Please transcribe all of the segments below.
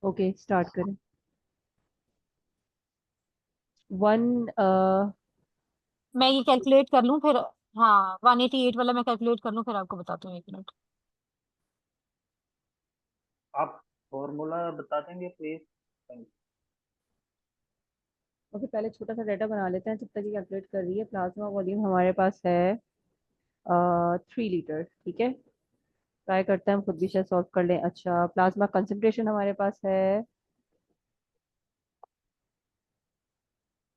Okay, start करें। One. मैं ये कैलकुलेट कर लूं फिर। हाँ, 188 वाला मैं कैलकुलेट कर लूं, फिर आपको बताती हूँ, 1 मिनट। आप फॉर्मूला बता देंगे प्लीज। ओके, पहले छोटा सा डाटा बना लेते हैं जब तक ये कैलकुलेट कर रही है। प्लाज्मा वॉल्यूम हमारे पास है 3 लीटर। ठीक है, ट्राई करते हैं हम खुद भी शायद सॉल्व कर लें। अच्छा, प्लाज्मा कंसंट्रेशन हमारे पास है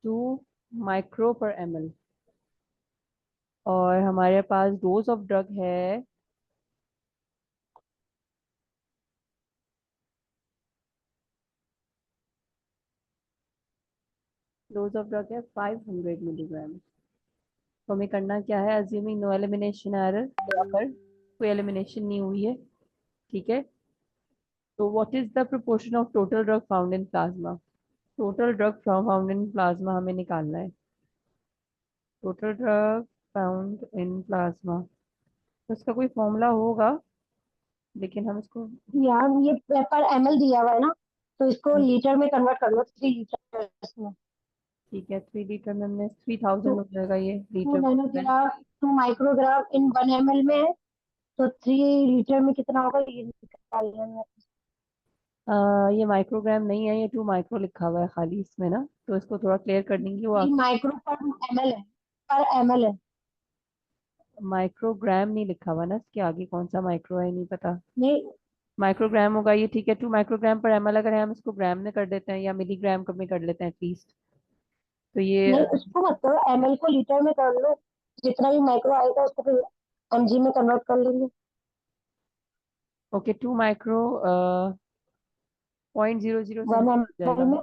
2 माइक्रो पर ml। और हमारे पास डोज ऑफ ड्रग है 500 मिलीग्राम। तो हमें करना क्या है, अज्यूमिंग नो एलिमिनेशन एरर, यहाँ पर कोई एलिमिनेशन नहीं हुई है। ठीक है, तो what is the proportion of total drug found in plasma. Total drug found in plasma हमें निकालना है। Total drug found in plasma, तो इसका कोई फॉर्मूला होगा, लेकिन हम इसको। यार ये पर एमएल दिया हुआ है ना, तो इसको हम्म, लीटर में कन्वर्ट कर लो, 3 लीटर में। ठीक है, 3 लीटर में हमने तो 3000 हो जाएगा ये टू लीटर में। नैनोग्राम 2 माइक्रोग्राम इन 1 ml में है, तो 3 लीटर में कितना होगा ये निकाल लेंगे। ये माइक्रोग्राम नहीं है, ये 2 माइक्रो लिखा हुआ है खाली इसमें ना, तो इसको थोड़ा क्लियर कर देंगे वो। 3 माइक्रो पर एमएल है, पर एमएल है। माइक्रोग्राम नहीं लिखा हुआ ना, इसके आगे कौन सा माइक्रो है नहीं पता। नहीं माइक्रोग्राम होगा ये, ठीक है। 2 माइक्रोग्राम पर ml अगर हम इसको ग्राम में कर देते हैं या मिलीग्राम में कर लेते हैं एटलीस्ट, तो ये नहीं, उसको मत करो, एमएल को लीटर में कर लो। जितना भी माइक्रो आएगा उसको फिर एमजी में कन्वर्ट कर लेंगे। ओके। 2 माइक्रो 0.00 वन समथिंग हो एमएल जाएगा। में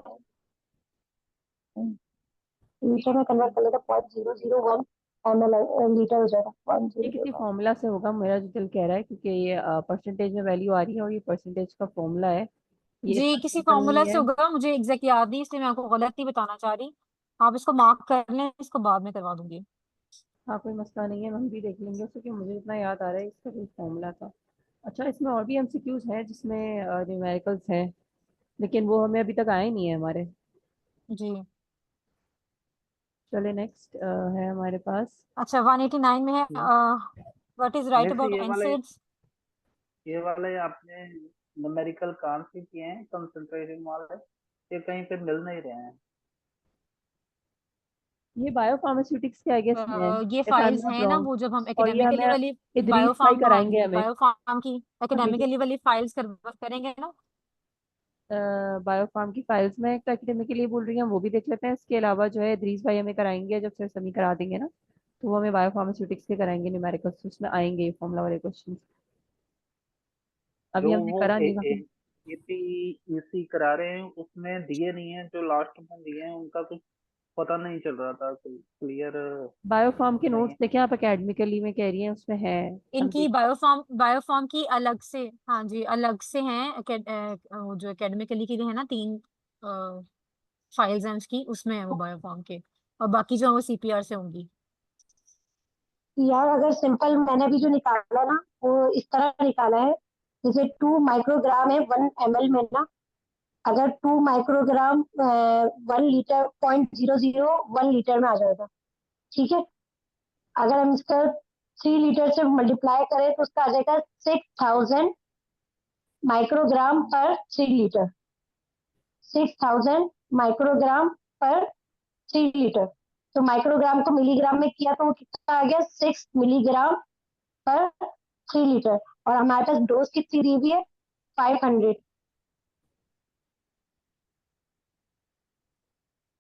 लीटर में कन्वर्ट कर लेगा, 0.001 लीटर हो जाएगा, पॉइंट ये जीरो किसी जीरो फॉर्मूला से होगा, मेरा जो दिल कह रहा है, क्योंकि ये परसेंटेज में वैल्यू आ रही है और ये परसेंटेज का फॉर्मूला है। ये जी, इतना किसी सिंपल फॉर्मूला नहीं से है। होगा, मुझे एग्जैक्ट याद नहीं, इसलिए मैं आपको गलत नहीं बताना चाह रही। आप इसको मार्क कर लें, इसको बाद में करवा दूंगी। हाँ, कोई मसला नहीं है, हम भी देख लेंगे उसको, कि मुझे जितना याद आ रहा है इसका कोई फॉर्मूला था। अच्छा, इसमें और भी एमसीक्यूज हैं जिसमें न्यूमेरिकल्स हैं, लेकिन वो हमें अभी तक आए नहीं है हमारे। जी। चले, नेक्स्ट है हमारे पास। अच्छा, 189 में है, व्हाट इज राइट वैसे अबाउट एनसेड्स। ये वाले आपने न्यूमेरिकल काम से किए हैं कंसंट्रेशन वाले, ये कहीं पे मिल नहीं रहे हैं। ये बायोफार्मास्यूटिक्स के आई गेस में है, ये if I am files not हैं ना, रॉन्ग। वो जब हम और ये एकेडमिकली हमें वाली इदरीस भाई बायोफार्म, हाँ कराएंगे जी, हमें। बायोफार्म की हाँ, ठीक है। एकेडमिकली वाली फाइल्स कर करेंगे ना। बायोफार्म की फाइल्स में एक एकेडमिक के लिए बोल रही हैं, वो भी देख लेते हैं। इसके अलावा जो है इदरीस भाई हमें कराएंगे, जब सर समी करा देंगे ना, तो वो हमें बायोफार्मास्यूटिक्स के कराएंगे न्यूमेरिकल्स, उसमें आएंगे ये फॉर्मूला वाले क्वेश्चन। जो अभी हमने वो करा नहीं था। एपी करा रहे हैं उसमें दिए नहीं है, जो लास्ट में दिए हैं उनका कुछ पता नहीं चल रहा था, कोई क्लियर बायोफार्म के नहीं नोट्स है। देखें आप, एकेडमिकली में कह रही हैं उसमें है। हम इनकी देख। बायोफार्म की अलग से, हाँ जी, अलग से हैं। वो जो एकेडमिकली की है ना, 3 फाइल्स हैं उसकी, उसमें है वो बायोफार्म के। और बाकी जो है वो सीपीआर से होंगी। यार अगर सिंपल मैंने भी जो निकाला ना, वो इस तरह निकाला है। जैसे 2 माइक्रोग्राम है 1 ml में ना, अगर 2 माइक्रोग्राम 1 लीटर 0.001 लीटर में आ जाएगा। ठीक है, अगर हम इसका 3 लीटर से मल्टीप्लाई करें तो उसका आ जाएगा 6000 माइक्रोग्राम पर 3 लीटर। 6000 माइक्रोग्राम पर 3 लीटर। तो माइक्रोग्राम को मिलीग्राम में किया तो वो कितना आ गया, 6 मिलीग्राम पर 3 लीटर। और हमारे पास डोज कितनी दी हुई है, 500।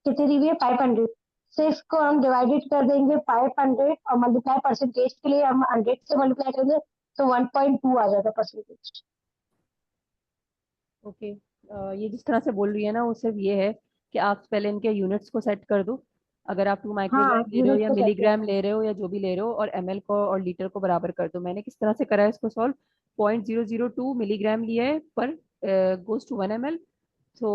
कितनी दी हुई है, 500। 6 को हम डिवाइडेड कर देंगे 500 और मल्टीप्लाई परसेंटेज के लिए हम 100 से मल्टीप्लाई करेंगे, तो 1.2 आ जाएगा परसेंटेज। ओके, ये जिस तरह से बोल रही है ना, वो सिर्फ ये है कि आप पहले इनके यूनिट्स को सेट कर दो। अगर आप टू हाँ, माइक्रोग्राम ले रहे हो यूनिट या को सेट मिलीग्राम ले रहे हो या जो भी ले रहे हो, और एमएल को और लीटर को बराबर कर दो। मैंने किस तरह से करा है इसको सॉल्व। 0.002 मिलीग्राम लिया है पर गोज टू 1 ml। तो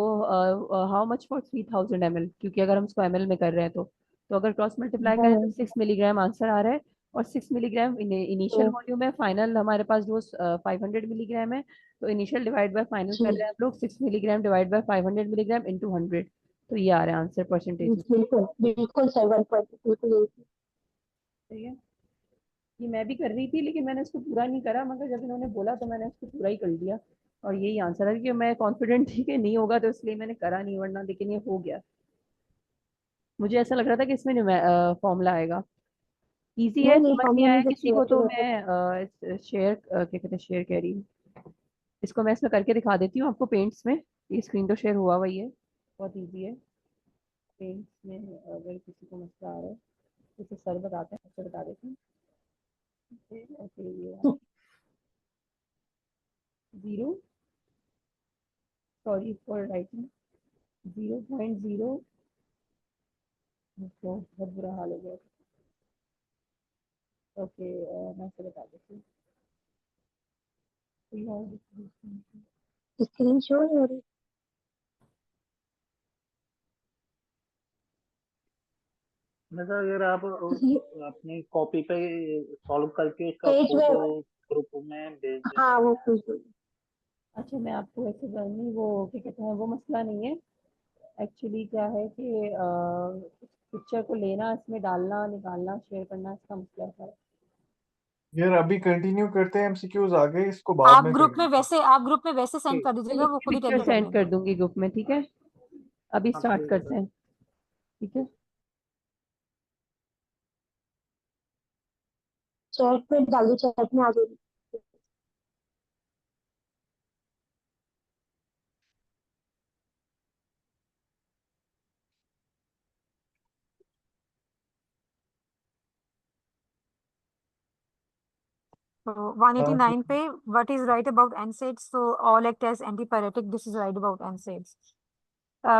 हाउ मच फॉर 3000 ml, क्योंकि अगर हम इसको ml में कर रहे हैं तो अगर क्रॉस मल्टीप्लाई करें तो कर। 6 मिलीग्राम आंसर आ रहा है। और 6 मिलीग्राम इनिशियल तो वॉल्यूम है, फाइनल हमारे पास डोज 500 मिलीग्राम है। तो इनिशियल डिवाइड बाय फाइनल कर जी रहे हैं हम लोग, 6 milligram divide by 500 milligram into 100। तो ये आ रहा है आंसर परसेंटेज। बिल्कुल बिल्कुल सर 1.2 बिल्कुल यही। सही है। ये मैं भी कर रही थी लेकिन मैंने इसको पूरा नहीं करा, मगर जब इन्होंने बोला तो मैंने इसको पूरा ही कर दिया। और यही आंसर है, क्योंकि मैं कॉन्फिडेंट थी कि नहीं होगा तो इसलिए मैंने करा नहीं, वरना लेकिन ये हो गया। मुझे ऐसा लग रहा था कि इसमें फॉर्मूला आएगा। इजी है, नहीं नहीं समझ नहीं फॉर्मूला आया मुझे किसी को क्लियर तो क्लियर है। मैं शेयर क्या कहते हैं, शेयर कह रही हूँ। इसको मैं इसमें करके दिखा देती हूँ आपको पेंट्स में। ये स्क्रीन तो शेयर हुआ हुआ ही है, बहुत इजी है। पेंट्स में अगर किसी को मसला आ रहा है तो सर बताते हैं, सर बता देते हैं। ऐसे ये जीरो, सॉरी फॉर राइटिंग, 0.0, तो बहुत बुरा हाल हो गया। ओके, मैं से बता देती हूँ। स्क्रीन शो नहीं हो रही। मतलब अगर आप ये अपनी कॉपी पे सॉल्व करके उसका पेज में फोटो ग्रुप में भेज दें हाँ तो वो कुछ अच्छा, मैं आपको ऐसे नहीं, वो क्या कहते हैं, वो मसला नहीं है। एक्चुअली क्या है कि पिक्चर को लेना, इसमें डालना निकालना शेयर करना, इसका मसला है। यार अभी कंटिन्यू करते हैं एमसीक्यूज आगे, इसको बाद आप में ग्रुप में करेंगे। वैसे सेंड ठीक। कर दीजिएगा, वो खुद ही पिक्चर टैली कर सेंड कर लेंगे। दूंगी ग्रुप में, ठीक है। अभी हाँ स्टार्ट ठीक है करते सर। हैं, ठीक है। चैट में डाल दो, चैट में आ जाएगी। So 189 पे what is right about NSAIDs? So all act as antipyretic. This is right about NSAIDs.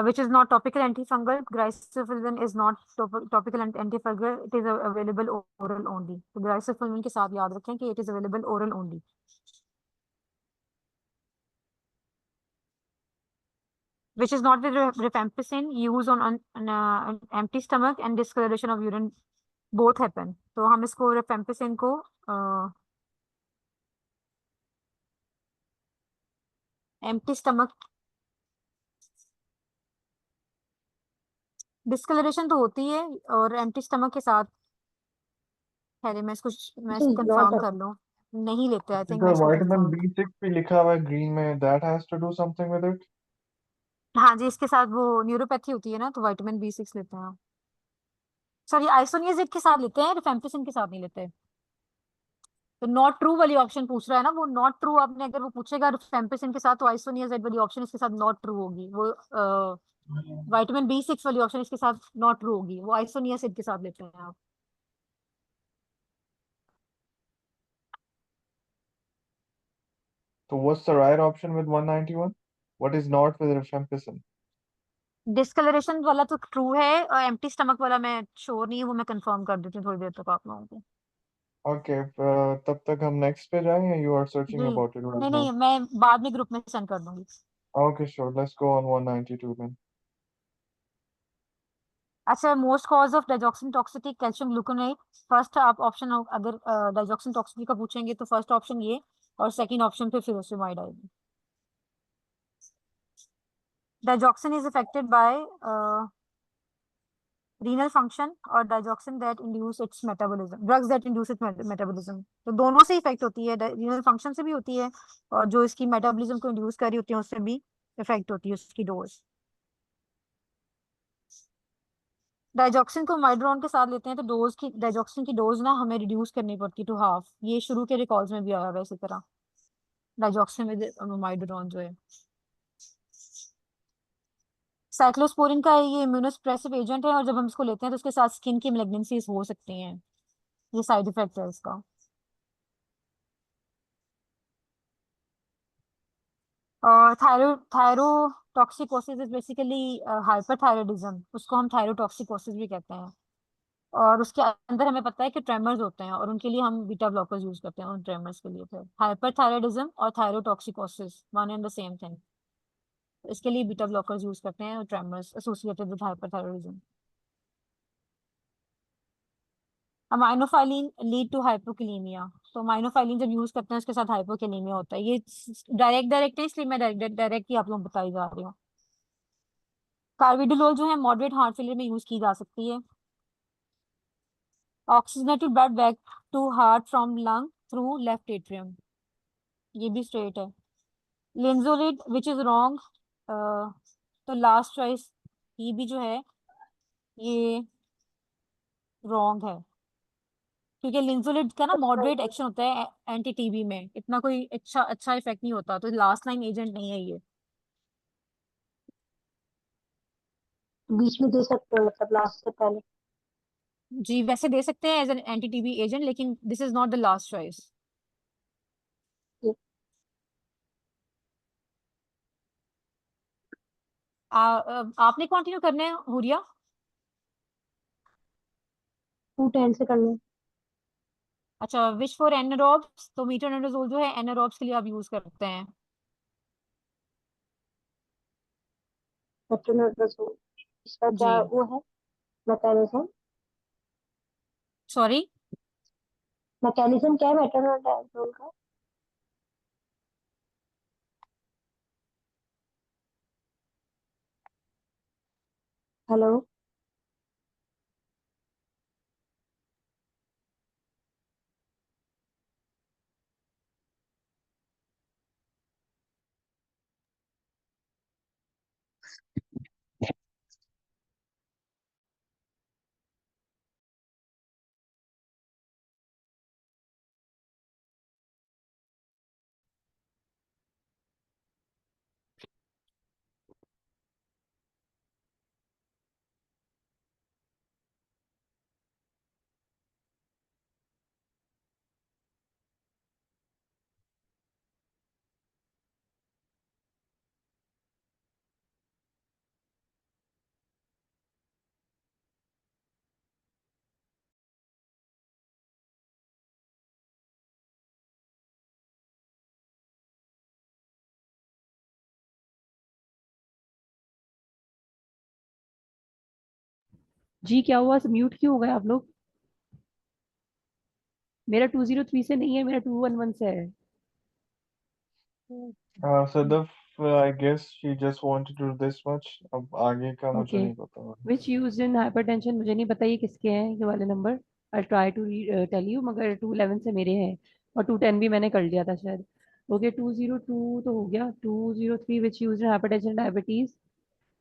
Which is not topical antifungal. Glycophyllin is not topical antifungal. It is available oral only. तो glycophyllin के साथ याद रखें कि it is available oral only. Which is not with rifampicin. Use on an empty stomach and discoloration of urine both happen. तो हम इसको rifampicin को empty stomach डिस्कलरेशन तो होती है और एम्प्टी स्टमक के साथ है। मैं इसको कंफर्म कर लूं, नहीं लेते। आई थिंक मैं इधर इसको विटामिन कंफर्म। B6 भी लिखा हुआ है ग्रीन में, that has to do something with it. हाँ जी, इसके साथ वो न्यूरोपैथी होती है ना, तो विटामिन B6 लेते हैं। सॉरी, आइसोनियाजिड के साथ लेते हैं, रिफेम्पिसिन के साथ नहीं लेते। तो नॉट ट्रू वाली ऑप्शन पूछ रहा है ना, वो नॉट ट्रू। आपने अगर वो पूछेगा रिफेम्पिसिन के साथ, तो आइसोनियाजिड वाली ऑप्शन इसके साथ नॉट ट्रू होगी। वो विटामिन B6 वाली ऑप्शन इसके साथ नॉट ट्रू होगी, वो आइसोनियाजिड के साथ लेते हैं आप। So what's the right option with 191? What is not with rifampicin? Discoloration वाला तो ट्रू है, और एम्प्टी स्टमक वाला मैं श्योर नहीं है, वो मैं कंफर्म कर देती हूँ थोड़ी देर तक आप लोगों को। Okay, तब तक हम नेक्स्ट पे जाएं या you are searching ji about it right नहीं now? नहीं, मैं बाद में ग्रुप में सेंड कर दूंगी। Okay, sure. Let's go on 192 then. अच्छा, most cause of digoxin toxicity calcium gluconate. First आप ऑप्शन, अगर डाइजॉक्सिन टॉक्सिटी का पूछेंगे तो फर्स्ट ऑप्शन ये, और सेकंड ऑप्शन पे फिरोसिमाइड आएगी। Digoxin is affected by renal function और digoxin that induce its metabolism, drugs that induce its metabolism. तो दोनों से इफेक्ट होती है, रीनल फंक्शन से भी होती है, और जो इसकी मेटाबॉलिज्म को इंड्यूस कर रही होती है उससे भी इफेक्ट होती है उसकी डोज। डाइजॉक्सिन को माइड्रोन के साथ लेते हैं तो डाइजॉक्सिन की डोज ना हमें रिड्यूस करनी पड़ती टू हाफ। ये शुरू के रिकॉर्ड्स में भी आया हुआ है इसी तरह, डाइजॉक्सिन विद माइड्रोन जो है। साइक्लोस्पोरिन का ये इम्यूनोसप्रेसिव एजेंट है, और जब हम इसको लेते हैं तो उसके साथ स्किन की मैलिग्नेंसीज हो सकती हैं। ये साइड इफेक्ट है इसका। और थायरोटॉक्सिकोसिस इज बेसिकली हाइपरथायराइडिज्म, उसको हम थायरोटॉक्सिकोसिस भी कहते हैं। और उसके अंदर हमें पता है कि ट्रेमर्स होते हैं, और उनके लिए हम बीटा ब्लॉकर्स यूज करते हैं उन ट्रेमर्स के लिए। फिर हाइपरथायराइडिज्म और thyrotoxicosis one and the same thing. इसके लिए बीटा ब्लॉकर्स यूज करते हैं, और tremors associated with hyperthyroidism. Aminophylline lead to hypokalemia. तो अमाइनोफाइलिन जब यूज करते हैं उसके साथ हाइपोकैलेमिया होता है। ये डायरेक्ट है, इसलिए मैं डायरेक्ट ही आप लोग बताई जा रही हूँ। कार्बिडोल जो है मॉडरेट हार्ट फेलियर में यूज की जा सकती है। Oxygenated blood back to heart from lung through left atrium, ये भी स्ट्रेट है। लिंजोलिड विच इज रॉन्ग, तो लास्ट चॉइस ये भी जो है ये रॉन्ग है, क्योंकि लिंजोलिड का ना मॉडरेट एक्शन होता है एंटी टीबी में, इतना कोई अच्छा इफेक्ट नहीं होता, तो लास्ट लाइन एजेंट नहीं है ये। बीच में दे सकते हो मतलब लास्ट से पहले। जी वैसे दे सकते हैं as an anti TB agent, लेकिन this is not the last choice. आपने कंटिन्यू करना है हुरिया? 210 से कर लो। अच्छा, विश फॉर एनारोब्स, तो मीटोनिडाजोल जो है एनारोब्स के लिए आप यूज करते हैं। मेट्रोनिडाजोल, इसका जी क्या वो है मैकेनिज्म? सॉरी, मैकेनिज्म क्या है मेट्रोनिडाजोल का? हेलो। जी क्या हुआ, म्यूट क्यों हो गए आप लोग? मेरा 203 से नहीं है, मेरा 211 से है। Sadaf, I guess she just wanted to do this much. अब आगे का मुझे ओके, नहीं पता। विच यूज इन हाइपरटेंशन, मुझे नहीं पता ये किसके हैं ये वाले number. I try to tell you, मगर 211 से मेरे हैं, और 210 भी मैंने कर लिया था शायद। ओके 202 तो हो गया। 203 which use in hypertension diabetes,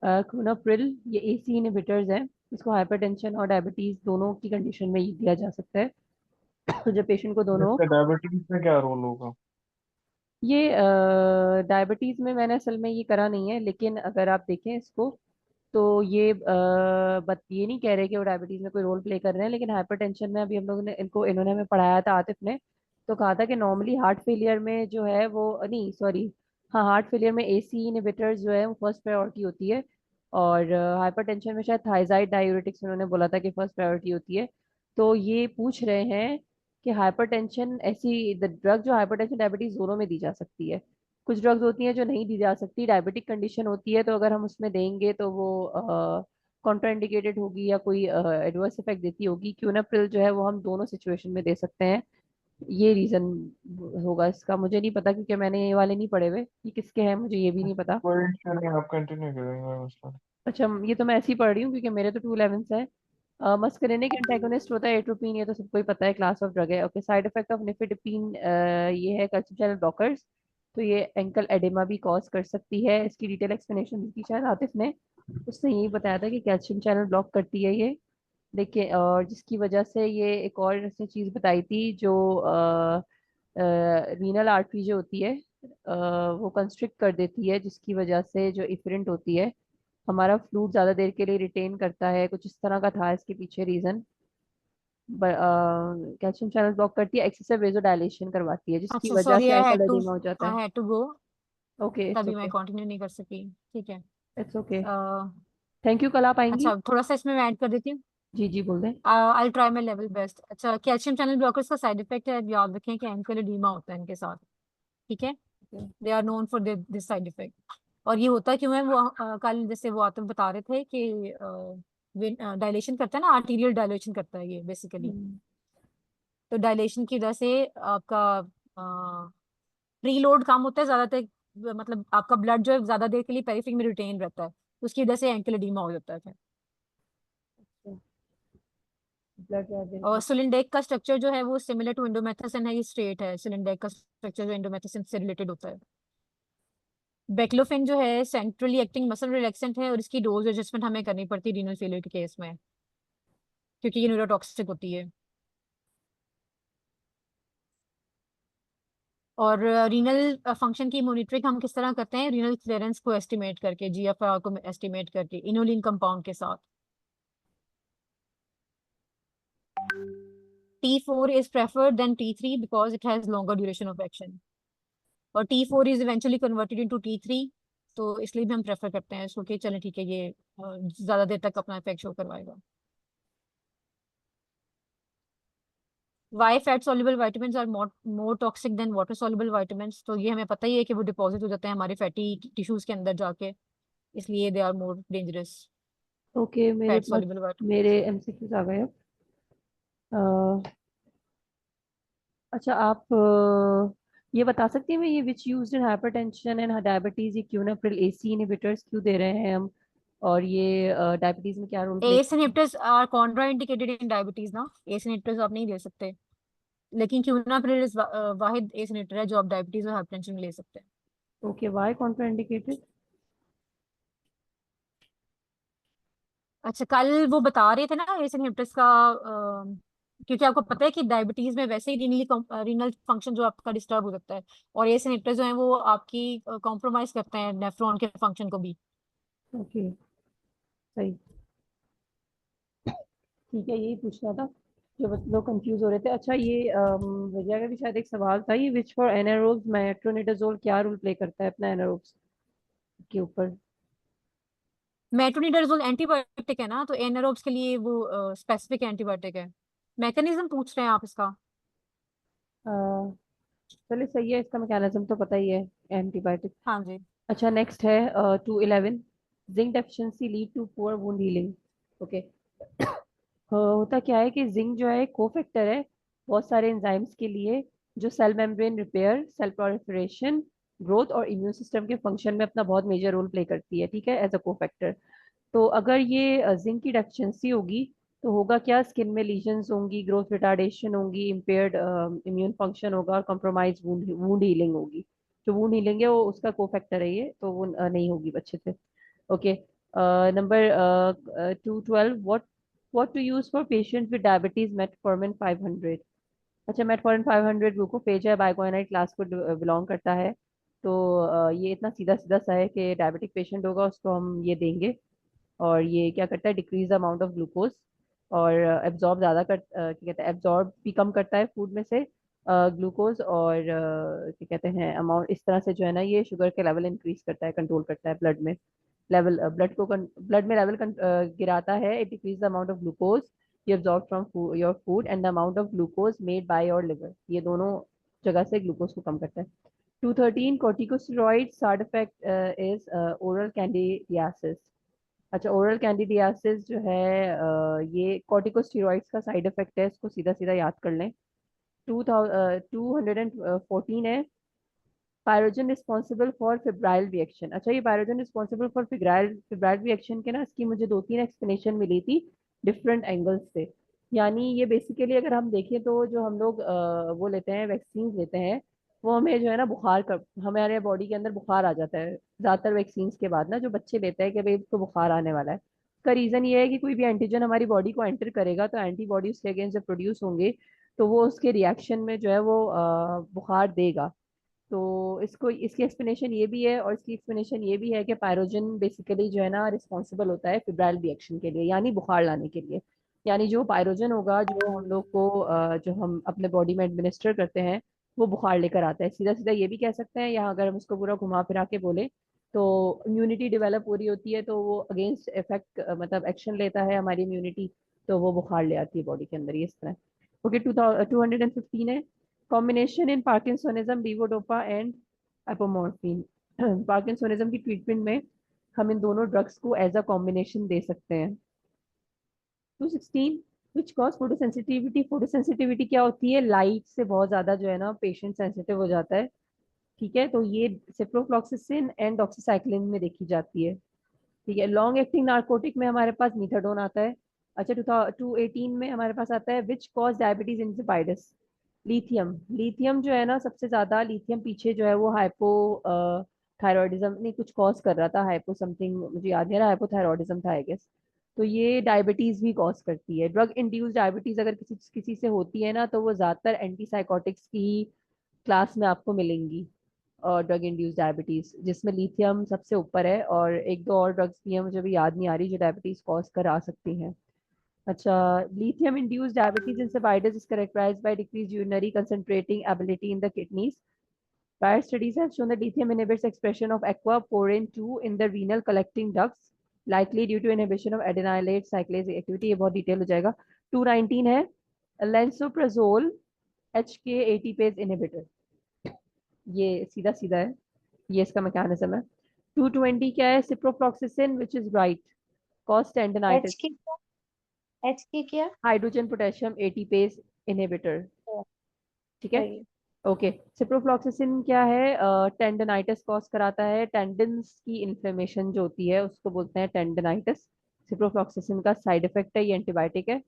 quinapril, ये एसी इनहिबिटर्स हैं। इसको हाइपरटेंशन और डायबिटीज दोनों की कंडीशन में दिया जा सकता है। तो जब पेशेंट को दोनों, इसका डायबिटीज में क्या रोल होगा? ये डायबिटीज में मैंने असल में ये करा नहीं है, लेकिन अगर आप देखें इसको तो ये बट ये नहीं कह रहे कि वो डायबिटीज में कोई रोल प्ले कर रहे हैं, लेकिन हाइपरटेंशन में अभी हम लोगों ने इन्होंने हमें पढ़ाया था आतिफ ने, तो कहा था कि नॉर्मली हार्ट फेलियर में जो है वो नहीं सॉरी, हाँ हार्ट फेलियर में एसी इनहिबिटर्स जो है वो फर्स्ट प्रायोरिटी होती है, और हाइपरटेंशन में शायद थायजाइड डायूरेटिक्स उन्होंने बोला था कि फर्स्ट प्रायोरिटी होती है। तो ये पूछ रहे हैं कि हाइपरटेंशन ऐसी ड्रग जो हाइपरटेंशन डायबिटीज दोनों में दी जा सकती है। कुछ ड्रग्स होती हैं जो नहीं दी जा सकती, डायबिटिक कंडीशन होती है, तो अगर हम उसमें देंगे तो वो कॉन्ट्राइंडिकेटेड होगी या कोई एडवर्स इफेक्ट देती होगी। क्यूनाप्रिल जो है वो हम दोनों सिचुएशन में दे सकते हैं। ये रीजन होगा इसका, मुझे नहीं पता क्योंकि मैंने ये वाले नहीं पढ़े हुए, ये किसके हैं मुझे ये भी नहीं पता। कोई इशू नहीं, आप कंटिन्यू करेंगे मसला। अच्छा ये तो मैं ऐसे ही पढ़ रही हूँ क्योंकि मेरे तो 211 है। मस्करेनिक एंटागोनिस्ट होता है एट्रोपिन, ये तो सबको ही पता है, क्लास ऑफ ड्रग है। Okay, side effect of nifedipine, ये है कैल्शियम चैनल ब्लॉकर्स, तो ये एंकल एडेमा भी कॉज कर सकती है। इसकी डिटेल एक्सप्लेनेशन दी थी शायद आतिफ ने, उसने यही बताया था कि कैल्शियम चैनल ब्लॉक करती है ये। देखिए, और जिसकी वजह से ये एक और इसने चीज़ बताई थी, जो रीनल आर्टरी जो होती है वो कंस्ट्रिक्ट कर देती है, जिसकी वजह से जो इफरेंट होती है, हमारा फ्लूइड ज्यादा देर के लिए रिटेन करता है, कुछ इस तरह का था इसके पीछे रीजन। कैल्शियम चैनल ब्लॉक करती है, एक्सेसिव वेजोडाइलेशन करवाती है, जिसकी अच्छा वजह सॉरी, से एंकल एडिमा हो जाता है। I had to go, okay it's तभी मैं ओके, कंटिन्यू नहीं कर सकी। ठीक है। It's okay, uh, thank you. कल आप आएंगी? अच्छा थोड़ा सा इसमें मैं ऐड कर देती हूँ। जी जी बोल दें। I try my level best. अच्छा, कैल्शियम चैनल ब्लॉकर्स का साइड इफेक्ट है, याद रखें कि एंकल एडिमा होता है इनके साथ। ठीक है, they are known for this side effect. और ये होता क्यों है, वो कल जैसे वो आतम बता रहे थे कि डायलेशन करता है ना, आर्टीरियल डायलेशन करता है ये बेसिकली। तो डायलेशन की वजह से आपका प्रीलोड कम होता है ज्यादातर, मतलब आपका ब्लड जो है ज्यादा देर के लिए पेरिफेरी में रिटेन रहता है, उसकी वजह से एंकल एडीमा हो जाता है फिर। ब्लड और सिलिंडेक का स्ट्रक्चर जो है वो सिमिलर टू इंडोमेथासिन है, ये स्ट्रेट है, सिलिंडेक का स्ट्रक्चर जो इंडोमेथासिन से रिलेटेड होता है। बेक्लोफेन जो है सेंट्रली एक्टिंग मसल रिलैक्सेंट है, और इसकी डोज एडजस्टमेंट हमें करनी पड़ती है रीनल फेलियर के केस में, क्योंकि ये न्यूरोटॉक्सिक होती है। और रीनल फंक्शन की मॉनिटरिंग हम किस तरह करते हैं, रीनल क्लियरेंस को एस्टिमेट करके, जीएफआर को एस्टिमेट करके इनोलिन कंपाउंड के साथ। T4 is preferred than T3 because it has longer duration of action, और T4 is eventually converted into T3, तो इसलिए भी हम प्रेफर करते हैं इसको कि चलें ठीक है, ये ज्यादा देर तक अपना इफेक्ट शो करवाएगा। Why fat soluble vitamins are more toxic than water soluble vitamins? तो ये हमें पता ही है कि वो डिपॉजिट हो जाते हैं हमारे फैटी टिश्यूज के अंदर जाके, इसलिए they are more dangerous okay, मेरे फैट पास soluble vitamins। मेरे एमसीक्यूज आ गए अब। अच्छा, आप ये बता सकती हैं मैं, ये which used in hypertension and diabetes, ये क्यूनाप्रिल एसी इनहिबिटर्स क्यों दे रहे हैं हम, और ये डायबिटीज में क्या रोल प्ले एस करते हैं? Inhibitors are contraindicated in diabetes ना, एस इनहिबिटर्स आप नहीं दे सकते, लेकिन क्यूनाप्रिल इज वाहिद एस इनहिबिटर है जो आप डायबिटीज और हाइपरटेंशन में ले सकते हैं। Okay, why contraindicated? अच्छा, कल वो बता रहे थे ना एस इनहिबिटर्स का, क्योंकि आपको पता है कि डायबिटीज में वैसे ही रीनल फंक्शन जो आपका डिस्टर्ब हो सकता है, और एस इनहिबिटर्स जो है वो आपकी कॉम्प्रोमाइज करते हैं नेफ्रॉन के फंक्शन को भी। ओके, सही, ठीक है, यही पूछना था, जो लोग कंफ्यूज हो रहे थे। अच्छा, ये विजया का भी शायद एक सवाल था, ये विच फॉर एनारोब्स मेट्रोनिडाजोल क्या रोल प्ले करता है अपना एनारोब्स के ऊपर? मेट्रोनिडाजोल एंटीबायोटिक है ना, तो एनारोब्स के लिए वो स्पेसिफिक एंटीबायोटिक है। मैकेनिज्म पूछ रहे हैं आप इसका? अ, चलिए सही है, इसका मैकेनिज्म तो पता ही है, एंटीबायोटिक। हाँ जी। अच्छा, नेक्स्ट है 211, zinc deficiency lead to poor wound healing. Okay, होता क्या है कि जिंक जो है कोफैक्टर है बहुत सारे एंजाइम्स के लिए, जो cell membrane repair, cell proliferation, growth और इम्यून सिस्टम के फंक्शन में अपना बहुत मेजर रोल प्ले करती है, ठीक है, एज अ कोफैक्टर। तो अगर ये जिंक की डेफिशिएंसी होगी तो होगा क्या, स्किन में लीजन्स होंगी, ग्रोथ रिटार्डेशन होंगी, इम्पेयर्ड इम्यून फंक्शन होगा, और कॉम्प्रोमाइज वुंड हीलिंग होगी। जो वुंड हीलिंग है वो उसका कोफैक्टर है ये, तो वो नहीं होगी अच्छे से। Okay, number 212, what to use for patient with diabetes, metformin 500। अच्छा, मेटफॉर्मिन 500 ग्लूकोफेज है, बाइकोनाइट क्लास को बिलोंग करता है। तो ये इतना सीधा सीधा सा है कि डायबिटिक पेशेंट होगा उसको हम ये देंगे, और ये क्या करता है, decrease the amount of glucose, और एब्जॉर्ब ज़्यादा क्या कहते हैं, एब्जॉर्ब भी कम करता है फूड में से ग्लूकोज, और क्या कहते हैं, अमाउंट इस तरह से जो है ना, ये शुगर के लेवल इंक्रीज करता है, कंट्रोल करता है ब्लड में लेवल, ब्लड में लेवल गिराता है। It decrease the amount of glucose you absorb from your food and the amount of glucose made by your liver, ये दोनों जगह से ग्लूकोज को कम करता है। 213, corticosteroid side effect is oral candidiasis. अच्छा, ओरल कैंडिडियासिस जो है ये कॉर्टिकोस्टेरॉइड्स का साइड इफेक्ट है, इसको सीधा सीधा याद कर लें। 214 है, pyrogen responsible for febrile reaction. अच्छा, ये pyrogen responsible for febrile febrile reaction के ना, इसकी मुझे दो तीन एक्सप्लेनेशन मिली थी डिफरेंट एंगल्स से। यानी ये बेसिकली अगर हम देखें तो जो हम लोग वो लेते हैं, वैक्सीन लेते हैं, वो हमें जो है ना बुखार कर, हमारे बॉडी के अंदर बुखार आ जाता है ज़्यादातर वैक्सीन के बाद ना, जो बच्चे लेते हैं कि भाई इसको बुखार आने वाला है। इसका रीज़न ये है कि कोई भी एंटीजन हमारी बॉडी को एंटर करेगा तो एंटीबॉडी उसके अगेंस्ट जब प्रोड्यूस होंगे तो वो उसके रिएक्शन में जो है वो बुखार देगा। तो इसको इसकी एक्सप्लेनेशन ये भी है, और इसकी एक्सप्लेनेशन ये भी है कि पायरोजन बेसिकली जो है ना रिस्पॉन्सिबल होता है फिब्राइल रिएक्शन के लिए, यानी बुखार लाने के लिए। यानी जो पायरोजन होगा जो हम लोग को जो हम अपने बॉडी में एडमिनिस्टर करते हैं, वो बुखार लेकर आता है। सीधा सीधा ये भी कह सकते हैं, यहाँ अगर हम उसको पूरा घुमा फिरा के बोले तो इम्यूनिटी डेवलप हो रही होती है, तो वो अगेंस्ट इफेक्ट मतलब एक्शन लेता है हमारी इम्यूनिटी, तो वो बुखार ले आती है बॉडी के अंदर, ये इस तरह। ओके, 215 है, combination in parkinsonism, levodopa and apomorphine. Parkinsonism की ट्रीटमेंट में हम इन दोनों ड्रग्स को एज अ कॉम्बिनेशन दे सकते हैं। 216, विच कॉज फोटोसेंसिटिविटी, फोटोसेंसिटिविटी क्या होती है, लाइट से बहुत ज्यादा जो है ना पेशेंट सेंसिटिव हो जाता है, ठीक है, तो ये सिप्रोफ्लॉक्सिसिन एंड डॉक्सीसाइक्लिन में देखी जाती है, ठीक है। लॉन्ग एक्टिंग नार्कोटिक में हमारे पास मीथाडोन आता है। अच्छा 2018 में हमारे पास आता है which cause diabetes insipidus, lithium, lithium जो है ना सबसे ज्यादा, लिथियम पीछे जो है वो हाइपो थायरॉयडिज्म नहीं कुछ कॉज कर रहा था, हाइपो समथिंग मुझे याद नहीं आ रहा, हाइपोथायरॉयडिज्म था आई गेस। तो ये डायबिटीज भी कॉज करती है। ड्रग इंड्यूस डायबिटीज अगर किसी किसी से होती है ना तो वो ज्यादातर एंटीसाइकोटिक्स की क्लास में आपको मिलेंगी, और ड्रग इंड्यूस डायबिटीज जिसमें लिथियम सबसे ऊपर है, और एक दो और ड्रग्स भी हैं मुझे भी याद नहीं आ रही जो डायबिटीज कॉज करा सकती हैं। अच्छा, lithium induced diabetes insipidus is characterized by decreased urinary concentrating ability in the kidneys. Prior studies have shown that lithium inhibits expression of aquaporin 2 in the renal collecting ducts, likely due to inhibition of adenylate cyclase activity. ये बहुत detail हो जाएगा। 219 है lansoprazole HK ATPase inhibitor, ये सीधा सीधा है, ये इसका मैकेनिज्म है। 220 क्या है, ciprofloxacin which is right, cause H tendinitis, की एच की क्या हाइड्रोजन पोटेशियम एटीपेज इनहिबिटर, ठीक है। सही है। ओके, सिप्रोफ्लॉक्सिसिन क्या है, टेंडनाइटिस कॉज कराता है, टेंडन्स की इन्फ्लेमेशन जो होती है उसको बोलते हैं टेंडनाइटिस। सिप्रोफ्लॉक्सिसिन का साइड इफेक्ट है, ये एंटीबायोटिक है।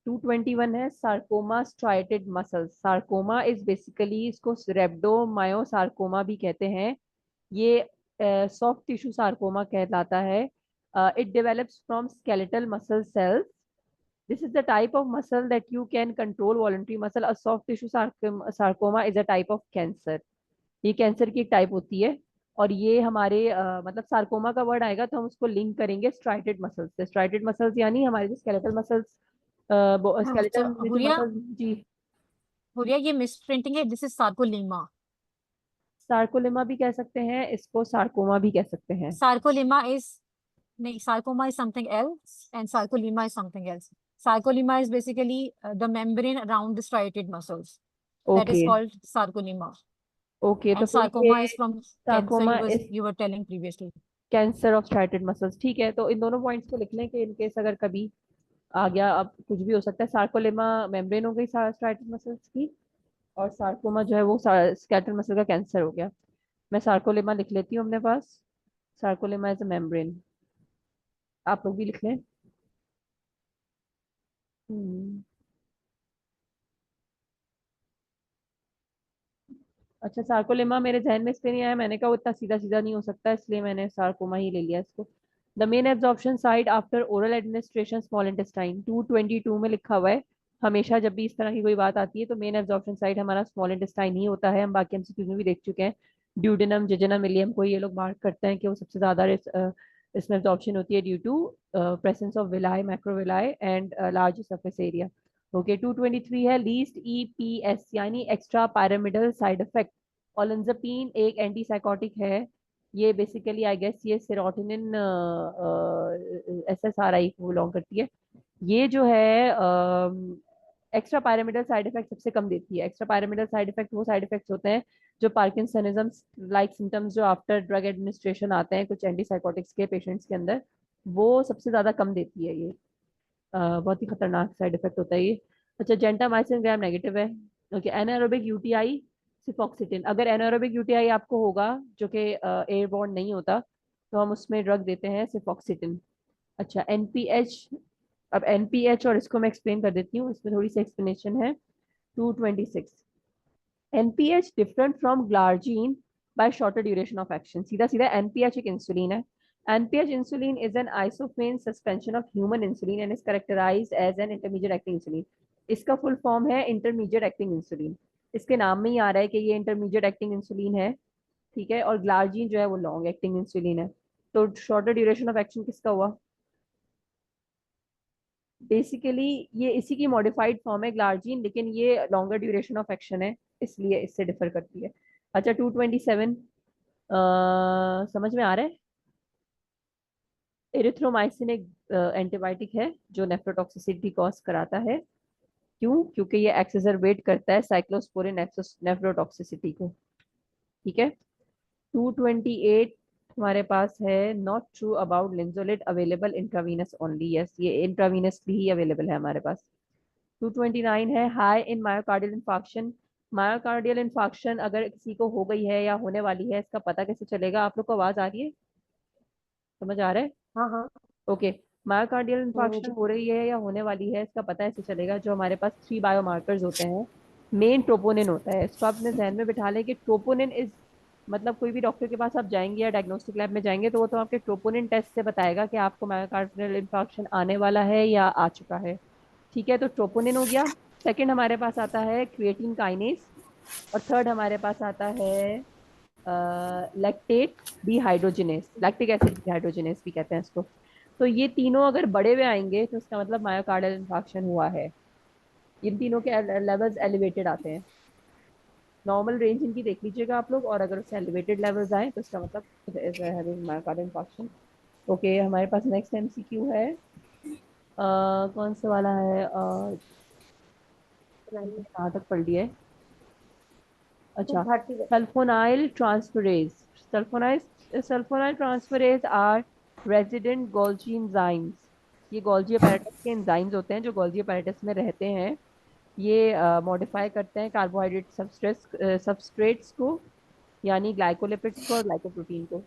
221 है sarcoma striated muscles, sarcoma is basically, इसको रेब्डोमायोसार्कोमा भी कहते हैं, ये सॉफ्ट टिश्यू सार्कोमा कहलाता है। It develops from skeletal muscle cells, this is the type of muscle that you can control, voluntary muscle. A soft tissue sarcoma is a type of cancer, ये cancer की एक type होती है। और ये हमारे मतलब सार्कोमा का वर्ड आएगा तो हम उसको लिंक करेंगे स्ट्राइटेड मसल्स से। स्ट्राइटेड मसल्स यानी हमारे जो स्केलेटल मसल्स, स्केलेटल में जो हुरिया, मसल्स, जी। हुरिया ये मिस प्रिंटिंग है, दिस इज सार्कोलीमा। सार्कोलेमा भी कह सकते हैं इसको, सार्कोमा भी कह सकते हैं। सार्कोलीमा इज नहीं, sarcoma is something else and sarcolemma is something else. Sarcolemma is basically the membrane around the striated muscles. That is okay called sarcolemma. Okay, तो And फिर sarcoma ये is from cancer sarcoma you were telling previously. Cancer of striated muscles, ठीक है। तो इन दोनों points को लिख लें कि इनकेस अगर कभी आ गया, अब कुछ भी हो सकता है। सार्कोलेमा मेम्ब्रेन हो गई स्ट्राइटेड मसल्स की, और सार्कोमा जो है वो स्कैटर मसल का कैंसर हो गया। मैं सार्कोलेमा लिख लेती हूँ अपने पास, सार्कोलेमा इज अ मेम्ब्रेन, आप लोग भी लिख लें। हम्म, अच्छा, सार्कोलेमा मेरे जहन में इसलिए नहीं आया, मैंने कहा वो इतना सीधा सीधा नहीं हो सकता, इसलिए मैंने सार्कोमा ही ले लिया इसको। The main absorption site after oral administration small intestine, 222 में लिखा हुआ है। हमेशा जब भी इस तरह की कोई बात आती है तो मेन एब्जॉर्प्शन साइट हमारा स्मॉल इंटेस्टाइन ही होता है, हम बाकी एमसीक्यूज में भी देख चुके हैं। ड्यूडेनम, जेजनम, इलियम को ये लोग मार्क करते हैं कि वो सबसे ज्यादा इसमें एब्जॉर्प्शन होती है due to presence of villi, microvilli and large surface area. Okay, 223 है लीस्ट ईपीएस यानी extra pyramidal side effect, olanzapine एक एंटीसाइकोटिक है, ये बेसिकली आई गेस ये सेरोटोनिन एसएसआरआई को बिलोंग करती है। ये जो है एक्स्ट्रा पैरामिडल साइड इफेक्ट सबसे कम देती है। एक्स्ट्रा पैरामिडल साइड इफेक्ट वो साइड इफेक्ट्स होते हैं जो पार्किंसनिज्म लाइक सिम्टम्स जो आफ्टर ड्रग एडमिनिस्ट्रेशन आते हैं कुछ एंटीसाइकोटिक्स के पेशेंट्स के अंदर, वो सबसे ज्यादा कम देती है ये। बहुत ही खतरनाक साइड इफेक्ट होता है ये। अच्छा, जेंटामाइसिन ग्राम नेगेटिव है। ओके, एनारोबिक यूटीआई सिफॉक्सिटिन, अगर एनारोबिक यूटीआई आपको होगा जो कि एयरबॉर्न नहीं होता तो हम उसमें ड्रग देते हैं सिफॉक्सिटिन। अच्छा, एनपीएच, अब एनपीएच और इसको मैं एक्सप्लेन कर देती हूँ, इसमें थोड़ी सी एक्सप्लेनेशन है। 226 NPH different from glargine by shorter duration of action, सीधा सीधा एनपीएच एक इंसुलिन है। NPH insulin is an isophane suspension of human insulin and is characterized as an intermediate acting insulin. इसका फुल फॉर्म है intermediate acting insulin, इसके नाम में ही आ रहा है कि ये इंटरमीडिएट एक्टिंग इंसुलिन है, ठीक है। और ग्लार्जीन जो है वो लॉन्ग एक्टिंग इंसुलिन है। तो शॉर्टर ड्यूरेशन ऑफ एक्शन किसका हुआ, बेसिकली ये इसी की मॉडिफाइड फॉर्म है ग्लार्जीन, लेकिन ये लॉन्गर ड्यूरेशन ऑफ एक्शन है इसलिए इससे डिफर करती है। अच्छा, 227 समझ में आ रहा है। एरिथ्रोमाइसिन एक एंटीबायोटिक है जो नेफ्रोटॉक्सिसिटी कॉज कराता है, क्यों, क्योंकि ये एक्सेसरबेट करता है साइक्लोस्पोरिन नेफ्रोटॉक्सिसिटी को, ठीक है। 228 हमारे पास है not true about linezolid available intravenous only, yes ये इंट्रावीनसली ही अवेलेबल है हमारे पास। 229 है high in myocardial infarction. Myocardial infarction अगर किसी को हो गई है या होने वाली है, इसका पता कैसे चलेगा? आप लोग को आवाज आ रही है, समझ आ रहा है? हाँ हाँ। ओके, मायोकार्डियल इन्फाक्शन जी। हो रही है या होने वाली है, इसका पता ऐसे चलेगा जो हमारे पास 3 बायोमार्कर्स होते हैं। मेन ट्रोपोनिन होता है, इसको आप अपने जहन में बिठा लें कि ट्रोपोनिन इज, मतलब कोई भी डॉक्टर के पास आप जाएंगे या डायग्नोस्टिक लैब में जाएंगे तो वो तो आपके ट्रोपोनिन टेस्ट से बताएगा कि आपको मायोकार्डियल इन्फाक्शन आने वाला है या आ चुका है। ठीक है, तो ट्रोपोनिन हो गया। सेकंड हमारे पास आता है क्रिएटिन काइनेज, और थर्ड हमारे पास आता है lactate dehydrogenase, lactic acid dehydrogenase भी कहते हैं इसको। तो ये तीनों अगर बड़े हुए आएंगे तो इसका मतलब मायोकार्डियल इन्फाक्शन हुआ है। इन तीनों के लेवल्स एलिवेटेड आते हैं। नॉर्मल रेंज इनकी देख लीजिएगा आप लोग, और अगर उससे एलिवेटेड लेवल्स आए तो इसका मतलब हैविंग मायोकार्डियल इन्फाक्शन। ओके, हमारे पास नेक्स्ट एमसीक्यू है। कौन सा वाला है? कहाँ तक पढ़ लिया है? अच्छा, 230। Sulfonyl transferase. Sulfonyl transferase are resident Golgi enzymes. ये गोल्जी अपैरेटस के एंजाइम्स होते हैं जो गोल्जी अपैरेटस में रहते हैं। ये मॉडिफाई करते हैं कार्बोहाइड्रेट सबस्ट्रेट्स को, यानी ग्लाइकोलिपिड्स को और ग्लाइकोप्रोटीन को।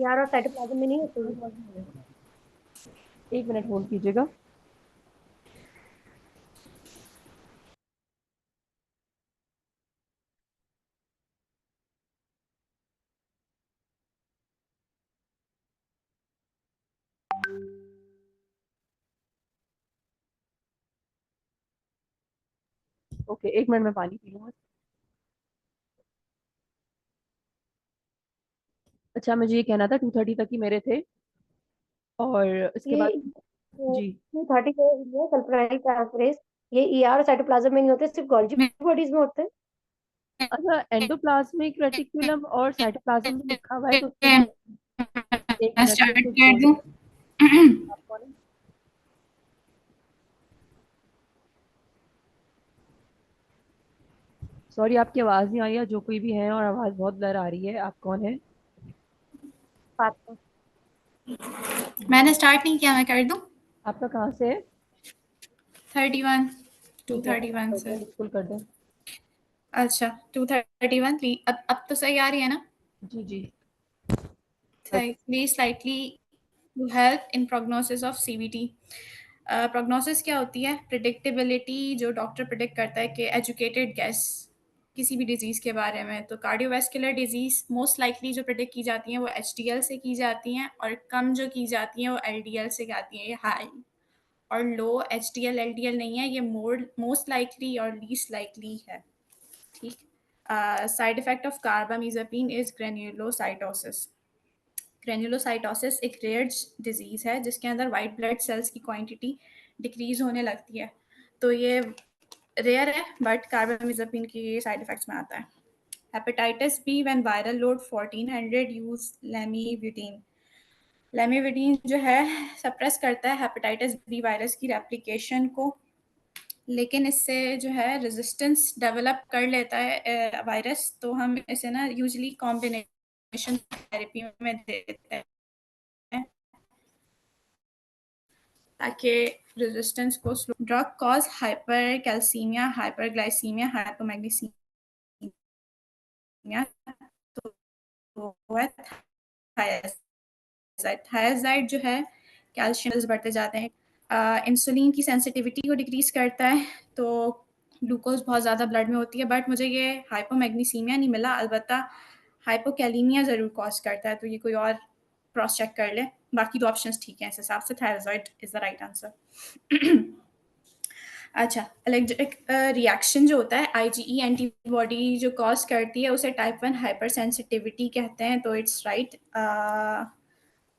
यार और साइटोप्लाज्म में नहीं होते हैं। एक मिनट होल्ड कीजिएगा। ओके, एक मिनट में पानी पी लूंगा। अच्छा, मुझे ये कहना था 230 तक ही मेरे थे, और इसके ये बाद जी। 230 है सल्फोनाइल ट्रांसफरेज। ये ईआर और साइटोप्लाज्म में नहीं होते, सिर्फ गोल्जी बॉडीज में होते हैं। अच्छा, एंडोप्लाज्मिक रेटिकुलम और साइटोप्लाज्म में लिखा हुआ है तो उसके बाद एक मिनट में स्टार्ट कुछ कर बोल दूं? आप कौन है? सॉरी, आपकी आवाज नहीं आ रही है, जो कोई भी है, और आवाज बहुत ब्लर आ रही है। आप कौन है? फातिमा। मैंने स्टार्ट नहीं किया, मैं कर दूं? आपका कहाँ से है? 31, ठीक है, आप 231 कर से। दें, बिल्कुल कर दें। अच्छा, 231 थी। अब तो सही आ रही है ना? जी जी। Slightly to help in prognosis of CVT. Prognosis क्या होती है? प्रिडिक्टेबिलिटी, जो डॉक्टर प्रिडिक्ट करता है कि एजुकेटेड गैस किसी भी डिजीज़ के बारे में। तो कार्डियोवैस्कुलर डिजीज़ मोस्ट लाइकली जो प्रिडिक्ट की जाती हैं वो HDL से की जाती हैं, और कम जो की जाती हैं वो LDL से आती हैं। ये हाई और लो HDL LDL नहीं है, ये मोस्ट लाइकली और लीस्ट लाइकली है। ठीक। Side effect of carbamazepine is granulocytosis. Granulocytosis एक रेयर डिजीज़ है जिसके अंदर वाइट ब्लड सेल्स की क्वांटिटी डिक्रीज होने लगती है। तो ये रेयर है, बट कार्बामीज़ापीन की साइड इफेक्ट्स में आता है। Hepatitis B when viral load 1400 use lamivudine. Lamivudine जो है सप्रेस करता है हेपेटाइटिस बी वायरस की रेप्लिकेशन को, लेकिन इससे जो है रेजिस्टेंस डेवलप कर लेता है वायरस। तो हम इसे ना यूजली कॉम्बिनेशन थेरेपी में देते हैं ताकि रेजिस्टेंस को slow. Drug cause hyper calcaemia, hyperglycaemia, hypomagnesaemia. तो वो है थायराइड। थायराइड जो है कैल्शियम बढ़ते जाते हैं। इंसुलिन की सेंसिटिविटी को डिक्रीज करता है, तो ग्लूकोज बहुत ज़्यादा ब्लड में होती है। बट मुझे ये हाइपोमैग्नीसीमिया नहीं मिला, अलबत्ता हाइपोकैलीमिया ज़रूर कॉज करता है, तो ये कोई और क्रॉस चेक कर ले। बाकी दो ऑप्शंस ठीक हैं, इस हिसाब से thyroid is the right answer. अच्छा, एलर्जिक रिएक्शन जो होता है IgE एंटीबॉडी जो कॉज करती है उसे टाइप 1 हाइपर सेंसिटिविटी कहते हैं, तो इट्स राइट।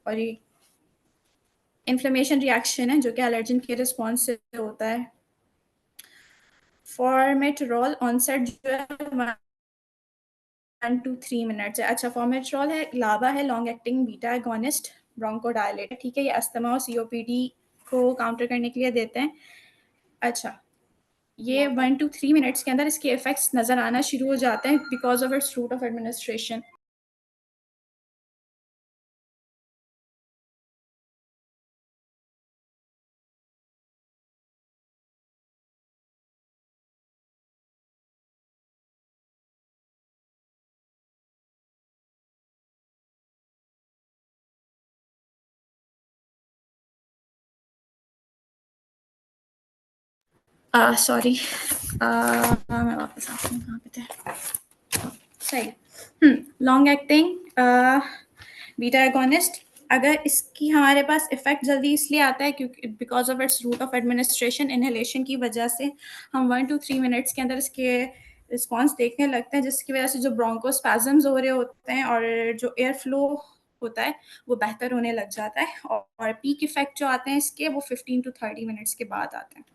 और ये इन्फ्लेमेशन रिएक्शन है जो कि एलर्जन के रिस्पॉन्स से होता है। फॉर्मेटरॉल ऑनसेट जो है 1 to 3 मिनट है। अच्छा, फॉर्मेटरॉल है, लावा है, long acting beta agonist, bronchodilator. ठीक है, ये अस्थमा और COPD को काउंटर करने के लिए देते हैं। अच्छा, ये 1 to 3 मिनट्स के अंदर इसके इफेक्ट्स नज़र आना शुरू हो जाते हैं because of its route of administration. Sorry, मैं वापस आती हूँ, कहाँ पे थे? सही, लॉन्ग एक्टिंग बीटा एगोनिस्ट, अगर इसकी हमारे पास इफेक्ट जल्दी इसलिए आता है क्योंकि because of its route of administration, inhalation की वजह से हम 1 to 3 मिनट्स के अंदर इसके रिस्पॉन्स देखने लगते हैं, जिसकी वजह से जो ब्रोंकोस्पैज़म्स हो रहे होते हैं और जो एयर फ्लो होता है वो बेहतर होने लग जाता है, और पीक इफेक्ट जो आते हैं इसके वो 15 to 30 मिनट्स के बाद आते हैं।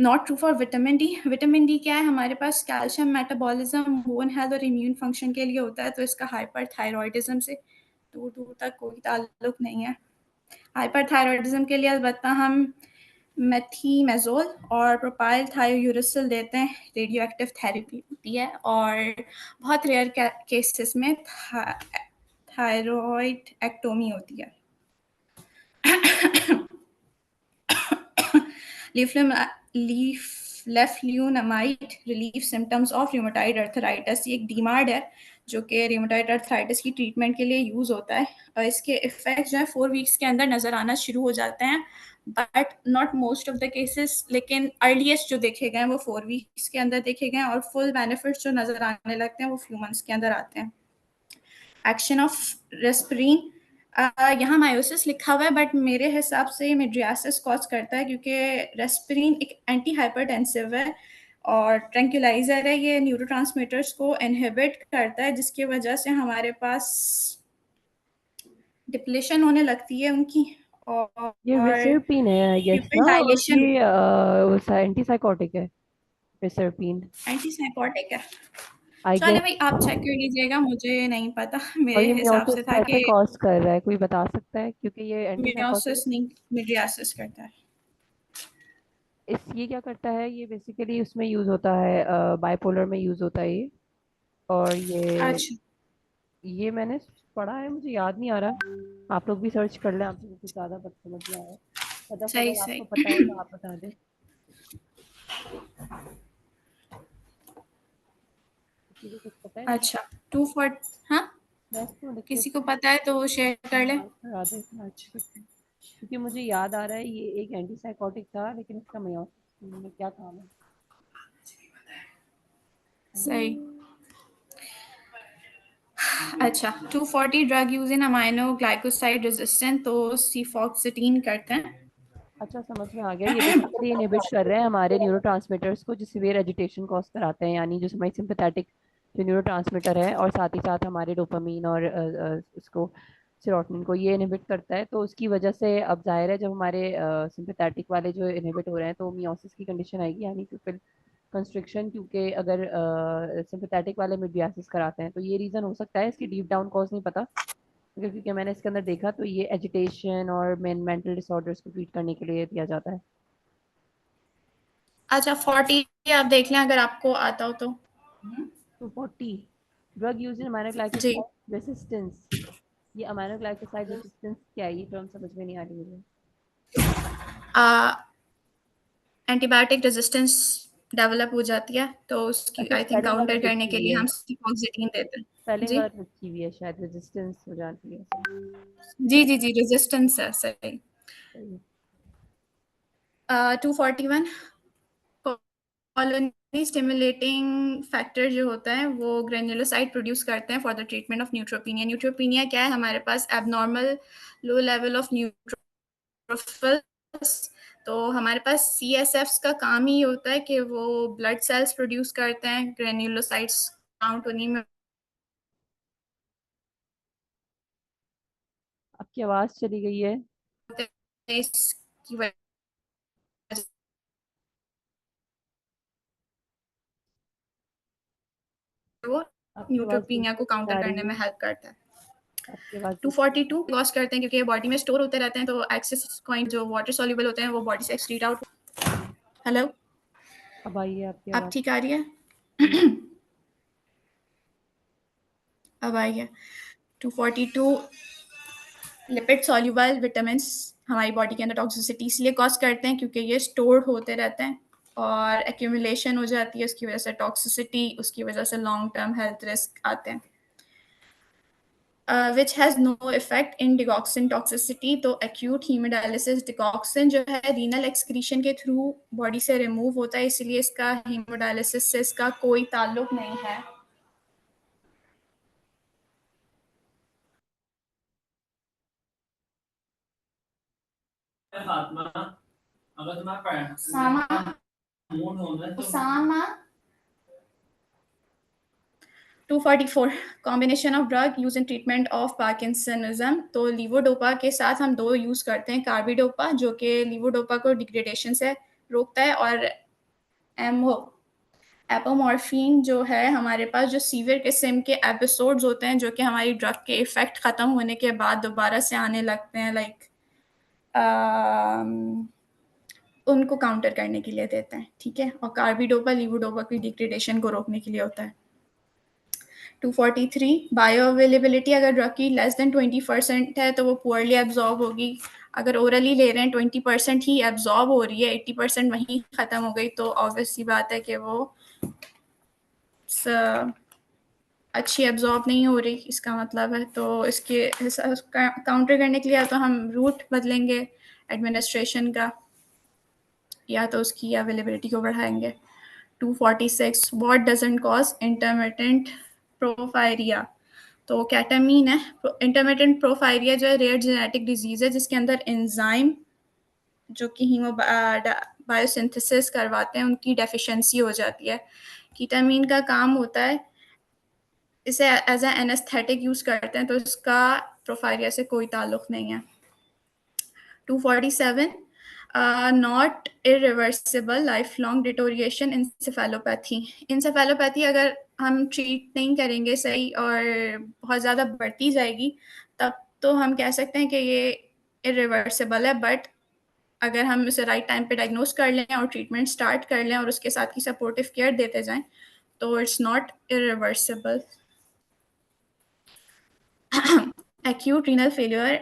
Not true for vitamin D. Vitamin D क्या है, हमारे पास कैल्शियम मेटाबॉलिज्म, बोन हेल्थ और इम्यून फंक्शन के लिए होता है, तो इसका हाइपरथायरॉयडिज्म से दूर दूर तक कोई ताल्लुक नहीं है। हाइपरथायरॉयडिज्म के लिए अलबत्ता हम मेथीमेजोल और प्रोपाइल थायोयूरिसिल देते हैं, रेडियो एक्टिव थेरेपी होती है, और बहुत रेयर केसेस में थायरॉयड एक्टोमी होती है। Leflunomide relief symptoms of rheumatoid arthritis, ये एक डीमार्ड है जो कि रूमेटॉइड अर्थराइटिस की ट्रीटमेंट के लिए यूज़ होता है, और इसके इफेक्ट जो है 4 वीक्स के अंदर नज़र आना शुरू हो जाते हैं, but not most of the cases, लेकिन अर्लीस्ट जो देखे गए हैं वो 4 वीक्स के अंदर देखे गए हैं, और फुल बेनिफिट्स जो नज़र आने लगते हैं वो फ्यू मंथ्स के अंदर आते हैं। एक्शन ऑफ रेस्पिरिन, यहाँ मायोसिस लिखा हुआ है, बट मेरे हिसाब से ये मिड्रियासिस कॉज करता है, क्योंकि रेस्पिरिन एक एंटी हाइपरटेंसिव है और ट्रैंक्विलाइजर है, ये न्यूरोट्रांसमीटर्स को इनहिबिट करता है, जिसकी वजह से हमारे पास डिप्लेशन होने लगती है उनकी, ये और विसरपिन है आई गेस प्यूपिल ना, और डायलेशन, ये एंटीसाइकोटिक है विसरपिन एंटीसाइकोटिक है। आई चलो गेस। भाई आप चेक कर लीजिएगा, मुझे नहीं पता, और मेरे ये हिसाब से मियोसिस था कैसे कि कॉज कर रहा है, कोई बता सकता है? क्योंकि ये एंटीसाइकोटिक मियोसिस नहीं, मिड्रियासिस करता है। ये क्या करता है, ये बेसिकली उसमें यूज होता है, बाइपोलर में यूज होता है ये, और अच्छा, ये मैंने पढ़ा है, मुझे याद नहीं आ रहा, आप लोग भी सर्च कर लें, आपको कुछ ज्यादा समझ में आया पता, सही अगर सही। आपको पता है तो आप बता दें। किसी को कुछ पता है? अच्छा 240, हाँ मैथ तो लिख के किसी को पता है तो वो शेयर कर ले। करा दे क्योंकि मुझे याद आ रहा है ये एक एंटीसाइकोटिक था, लेकिन इसका मियोसिस में क्या काम है? सही। अच्छा 240 drug use in amino glycoside resistant, तो सीफॉक्सिटीन करते हैं। अच्छा समझ में आ गया, ये बेसिकली इनहिबिट कर रहे हैं हमारे न्यूरोट्रांसमीटर्स को जो सीवियर एजिटेशन कॉज कराते हैं, यानी जो हमारी सिंपैथेटिक जो न्यूरोट्रांसमीटर है, और साथ ही साथ हमारे डोपामीन और उसको सेरोटोनिन को ये इनहिबिट करता है, तो उसकी वजह से अब जाहिर है जब हमारे सिंपैथेटिक वाले जो इनहिबिट हो रहे हैं तो मियोसिस की कंडीशन आएगी, यानी फिर कंस्ट्रिक्शन, क्योंकि अगर सिंपैथेटिक वाले मिडियासिस कराते हैं तो ये रीज़न हो सकता है, इसकी डीप डाउन कॉज नहीं पता, क्योंकि मैंने इसके अंदर देखा तो ये एजिटेशन और मेंटल डिसऑर्डर्स को ट्रीट करने के लिए दिया जाता है। अच्छा 40 आप देख लें अगर आपको आता हो तो। 240 drug use in aminoglycoside resistance, ये अमाइनो ग्लाइकोसाइड रेसिस्टेंस क्या है, ये टर्म समझ में नहीं आ रही मुझे। एंटीबायोटिक रेजिस्टेंस डेवलप हो जाती है, तो उसकी अच्छा आई थिंक स्पेलिंग काउंटर गलत करने लिखी के हुई लिए है, हम सीफॉक्सिटीन देते हैं। स्पेलिंग जी गलत लिखी हुई है, शायद रेजिस्टेंस हो जाती है। जी जी जी, रेजिस्टेंस है, सही। सही है। 241 कॉलोनी स्टिमुलेटिंग फैक्टर जो होता है वो ग्रेन्युलोसाइड प्रोड्यूस करते हैं for the treatment of neutropenia. Neutropenia क्या है, हमारे पास abnormal low level of neutrophils, तो हमारे पास CSFs का काम ही होता है कि वो ब्लड सेल्स प्रोड्यूस करते हैं, ग्रेन्युलोसाइड्स काउंट उन्हीं में आपकी आवाज चली गई है। होते हैं, इसकी वजह से वो आपकी आवाज न्यूट्रोपीनिया को बिल्कुल नहीं काउंटर आ करने रही में है, हेल्प करता है। आपकी आवाज बिल्कुल। 242 लॉस करते हैं क्योंकि ये बॉडी में स्टोर होते रहते हैं, तो एक्सेस कॉइन जो वाटर सॉल्युबल होते हैं वो बॉडी से एक्सक्रीट आउट। हेलो, अब आई है आपकी अब आवाज। ठीक आ रही है? अब आई है। 242 लिपिड सॉल्युबल विटामिन्स हमारी बॉडी के अंदर टॉक्सिसिटी इसलिए कॉज करते हैं क्योंकि ये स्टोर होते रहते हैं और एक्यूमुलेशन हो जाती है, उसकी वजह से टॉक्सिसिटी, उसकी वजह से लॉन्ग टर्म हेल्थ रिस्क आते हैं। which has no effect in digoxin toxicity. तो acute hemodialysis digoxin जो है renal excretion के through body से remove होता है, इसलिए इसका hemodialysis से इसका कोई ताल्लुक नहीं है. Usama 244 combination of drug used in treatment of Parkinsonism. तो लीवोडोपा के साथ हम दो यूज़ करते हैं, कार्बिडोपा जो कि लीवोडोपा को डिग्रेडेशन से रोकता है, और एपोमॉर्फिन जो है हमारे पास जो सीवियर किस्म के एपिसोड्स होते हैं जो कि हमारी ड्रग के इफ़ेक्ट ख़त्म होने के बाद दोबारा से आने लगते हैं, लाइक उनको काउंटर करने के लिए देते हैं, ठीक है. और कार्बिडोपा लीवोडोपा की डिग्रेडेशन को रोकने के लिए होता है. 243 बायो अवेलेबिलिटी, अगर ड्रग की लेस देन 20% है तो वो पुअरली एब्जॉर्ब होगी. अगर ओरली ले रहे हैं 20% ही एब्जॉर्ब हो रही है, 80% वहीं ख़त्म हो गई, तो ऑब्वियस सी बात है कि वो अच्छी एब्जॉर्ब नहीं हो रही, इसका मतलब है. तो इसके काउंटर करने के लिए या तो हम रूट बदलेंगे एडमिनिस्ट्रेशन का, या तो उसकी अवेलेबिलिटी को बढ़ाएंगे. 246 व्हाट डजंट कॉज इंटरमिटेंट प्रोफायरिया. तो कैटामीन है. इंटरमिटेंट प्रोफायरिया जो है रेयर जेनेटिक डिजीज़ है जिसके अंदर एंजाइम जो कि बायोसिंथेसिस करवाते हैं उनकी डेफिशिएंसी हो जाती है. कीटामीन का काम होता है, इसे एज ए एनेस्थेटिक यूज़ करते हैं, तो इसका प्रोफायरिया से कोई ताल्लुक नहीं है. 247 not irreversible life long deterioration encephalopathy. Encephalopathy अगर हम ट्रीट नहीं करेंगे सही और बहुत ज़्यादा बढ़ती जाएगी तब तो हम कह सकते हैं कि ये इरिवर्सिबल है, बट अगर हम इसे राइट टाइम पे डायग्नोज कर लें और ट्रीटमेंट स्टार्ट कर लें और उसके साथ ही सपोर्टिव केयर देते जाएं तो it's not irreversible. Acute renal failure